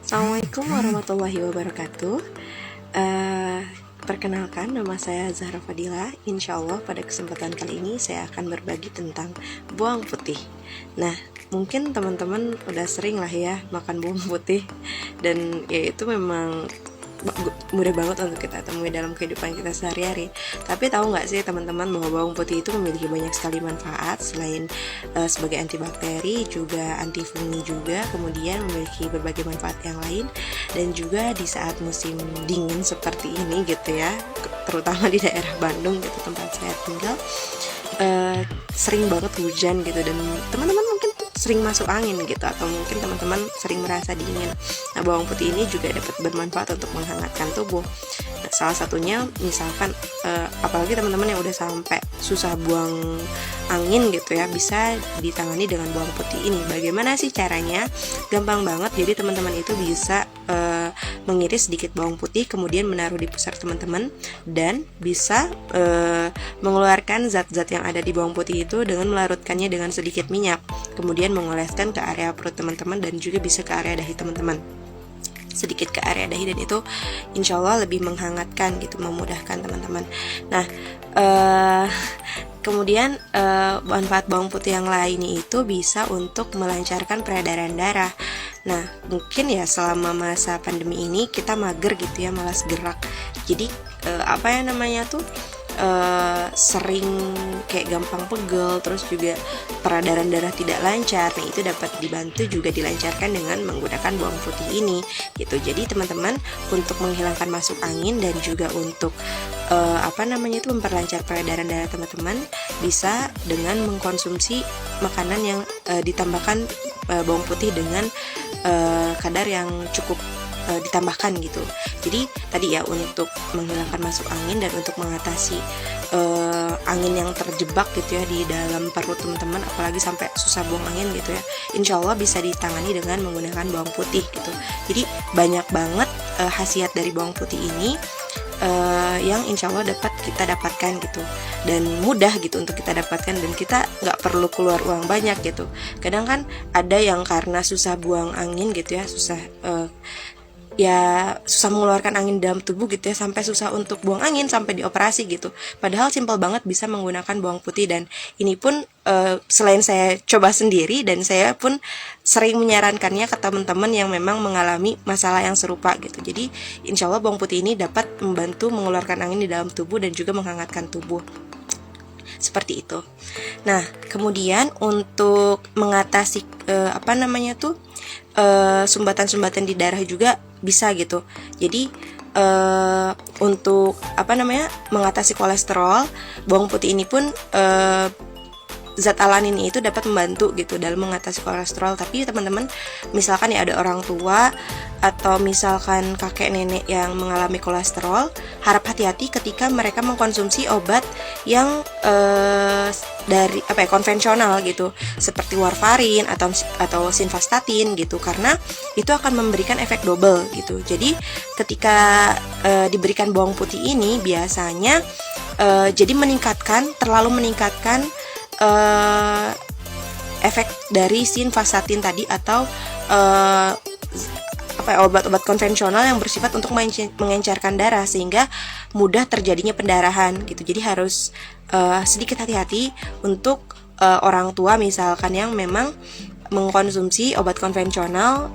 Assalamualaikum warahmatullahi wabarakatuh. Eh, Perkenalkan, nama saya Zahra Fadila. Insya Allah pada kesempatan kali ini saya akan berbagi tentang bawang putih. Nah, mungkin teman-teman udah sering lah ya makan bawang putih, dan ya itu memang mudah banget untuk kita temui dalam kehidupan kita sehari-hari. Tapi tahu nggak sih teman-teman bahwa bawang putih itu memiliki banyak sekali manfaat selain sebagai antibakteri, juga antifungi juga, kemudian memiliki berbagai manfaat yang lain. Dan juga di saat musim dingin seperti ini gitu ya, terutama di daerah Bandung gitu tempat saya tinggal, sering banget hujan gitu, dan teman-teman mungkin sering masuk angin gitu, atau mungkin teman-teman sering merasa dingin. Nah, bawang putih ini juga dapat bermanfaat untuk menghangatkan tubuh. Nah, salah satunya misalkan apalagi teman-teman yang udah sampai susah buang angin gitu ya, bisa ditangani dengan bawang putih ini. Bagaimana sih caranya? Gampang banget. Jadi teman-teman itu bisa mengiris sedikit bawang putih, kemudian menaruh di pusar teman-teman, dan bisa mengeluarkan zat-zat yang ada di bawang putih itu dengan melarutkannya dengan sedikit minyak, kemudian mengoleskan ke area perut teman-teman dan juga bisa ke area dahi teman-teman, sedikit ke area dahi, dan itu insya Allah lebih menghangatkan gitu, memudahkan teman-teman. Nah, kemudian manfaat bawang putih yang lain itu bisa untuk melancarkan peredaran darah. Nah, mungkin ya selama masa pandemi ini kita mager gitu ya, malas gerak. Jadi apa ya namanya tuh, sering kayak gampang pegel, terus juga peredaran darah tidak lancar. Nah, itu dapat dibantu juga dilancarkan dengan menggunakan bawang putih ini gitu. Jadi teman-teman, untuk menghilangkan masuk angin dan juga untuk memperlancar peredaran darah teman-teman, bisa dengan mengkonsumsi makanan yang ditambahkan bawang putih dengan kadar yang cukup ditambahkan gitu. Jadi tadi ya, untuk menghilangkan masuk angin dan untuk mengatasi angin yang terjebak gitu ya di dalam perut teman-teman, apalagi sampai susah buang angin gitu ya, insya Allah bisa ditangani dengan menggunakan bawang putih gitu. Jadi banyak banget khasiat dari bawang putih ini yang insya Allah dapat kita dapatkan gitu, dan mudah gitu untuk kita dapatkan, dan kita nggak perlu keluar uang banyak gitu. Kadang kan ada yang karena susah buang angin gitu ya, susah mengeluarkan angin dalam tubuh gitu ya, sampai susah untuk buang angin, sampai dioperasi gitu. Padahal simpel banget bisa menggunakan bawang putih, dan ini pun selain saya coba sendiri, dan saya pun sering menyarankannya ke teman-teman yang memang mengalami masalah yang serupa gitu. Jadi insya Allah bawang putih ini dapat membantu mengeluarkan angin di dalam tubuh dan juga menghangatkan tubuh. Seperti itu. Nah, kemudian untuk mengatasi sumbatan-sumbatan di darah juga bisa gitu. Jadi untuk mengatasi kolesterol, bawang putih ini pun zat alanin itu dapat membantu gitu dalam mengatasi kolesterol. Tapi teman-teman, misalkan ya ada orang tua atau misalkan kakek nenek yang mengalami kolesterol, harap hati-hati ketika mereka mengkonsumsi obat yang dari konvensional gitu, seperti warfarin atau simvastatin gitu, karena itu akan memberikan efek double gitu. Jadi ketika diberikan bawang putih ini biasanya jadi terlalu meningkatkan efek dari simvastatin tadi, atau obat-obat konvensional yang bersifat untuk mengencerkan darah, sehingga mudah terjadinya pendarahan gitu. Jadi harus sedikit hati-hati untuk orang tua misalkan yang memang mengkonsumsi obat konvensional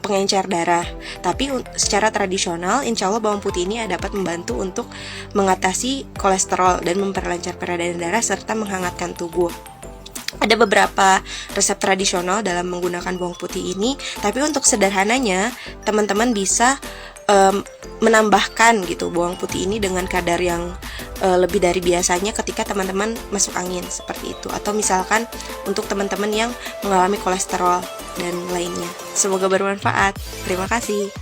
pengencer darah. Tapi secara tradisional, insya Allah bawang putih ini dapat membantu untuk mengatasi kolesterol dan memperlancar peredaran darah serta menghangatkan tubuh. Ada beberapa resep tradisional dalam menggunakan bawang putih ini, tapi untuk sederhananya teman-teman bisa menambahkan gitu bawang putih ini dengan kadar yang lebih dari biasanya ketika teman-teman masuk angin, seperti itu. Atau misalkan untuk teman-teman yang mengalami kolesterol dan lainnya. Semoga bermanfaat. Terima kasih.